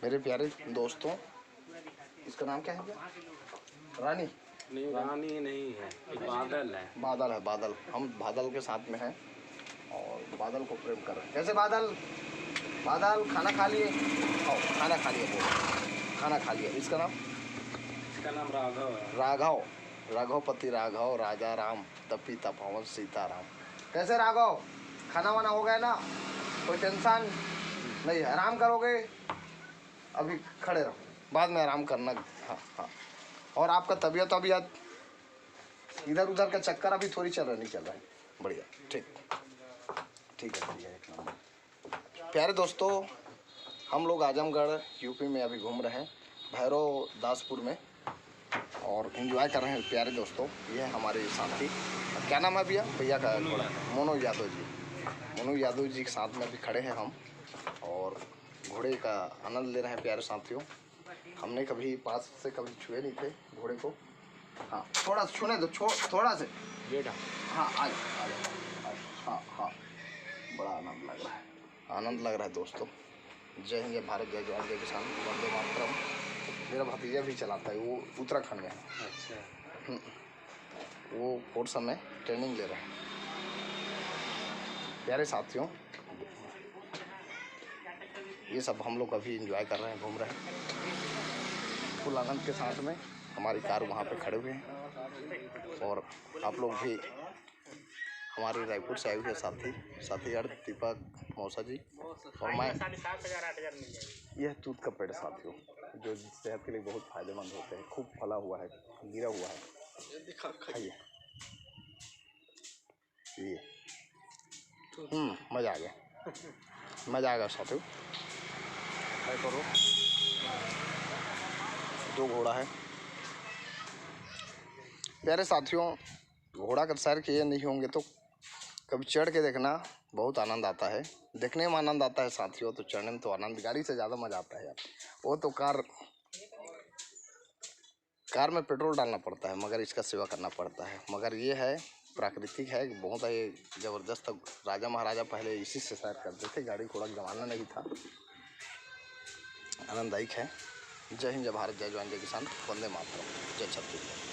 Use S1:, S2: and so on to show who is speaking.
S1: मेरे प्यारे दोस्तों, इसका नाम क्या है भैया? रानी?
S2: नहीं, रानी नहीं है, एक बादल है।
S1: बादल है, बादल। हम बादल के साथ में हैं और बादल को प्रेम कर रहे हैं। कैसे बादल? बादल खाना खा लिए? आओ, खाना खा लिए, बोलो खाना खा लिया। इसका नाम?
S2: इसका नाम राघव है।
S1: राघव, राघवपति राघव, राजा राम, तपी तपावन सीताराम। कैसे राघव, खाना वाना हो गया ना? कोई टेंशन नहीं है? आराम करोगे? अभी खड़े रहो, बाद में आराम करना। हाँ हाँ। और आपका तबीयत इधर उधर का चक्कर अभी थोड़ी चल रहा नहीं चल रहा है? बढ़िया, ठीक ठीक है, बढ़िया, एक नंबर। प्यारे दोस्तों, हम लोग आजमगढ़ यूपी में अभी घूम रहे हैं, भैरव दासपुर में, और एंजॉय कर रहे हैं। प्यारे दोस्तों, ये है हमारे साथी। क्या नाम है भैया? भैया का मोनू यादव जी। मोनू यादव जी के साथ में अभी खड़े हैं हम और घोड़े का आनंद ले रहे हैं। प्यारे साथियों, हमने कभी पास से कभी छुए नहीं थे घोड़े को। हाँ, थोड़ा छूने दो, थोड़ा से बेटा। हाँ, आ जाओ। हाँ हाँ, बड़ा आनंद लग रहा है, आनंद लग रहा है दोस्तों। जय हिंद, जय भारत, जय जवान, जय किसान, वंदे मातरम। मेरा भतीजा भी चलाता है, वो उत्तराखंड में है।
S2: अच्छा।
S1: वो कोर्स में ट्रेनिंग ले रहे हैं। प्यारे साथियों, ये सब हम लोग अभी एंजॉय कर रहे हैं, घूम रहे हैं फुल आनंद के साथ में। हमारी कार वहाँ पे खड़े हुए हैं और आप लोग भी हमारे रायपुर से आए हुए साथी यार दीपक मौसा जी और मैं। यह दूध का पेड़ साथियों, जो सेहत के लिए बहुत फायदेमंद होते हैं। खूब फला हुआ है, गिरा हुआ है, खाइए। ये मज़ा आ गया, मज़ा आ गया साथियों। ट्राई करो। 2 घोड़ा है। प्यारे साथियों, घोड़ा का सैर किए नहीं होंगे तो कभी चढ़ के देखना, बहुत आनंद आता है। देखने में आनंद आता है साथियों, तो चढ़ने में तो आनंद गाड़ी से ज़्यादा मज़ा आता है यार। वो तो कार में पेट्रोल डालना पड़ता है, मगर इसका सेवा करना पड़ता है। मगर ये है प्राकृतिक है, बहुत ही ज़बरदस्त। राजा महाराजा पहले इसी से सैर करते थे, गाड़ी घोड़ा का ज़माना नहीं था। आनंददायक है। जय हिंद, जय भारत, जय जवान, जय किसान, वंदे मातरम, जय छत्तीसगढ़।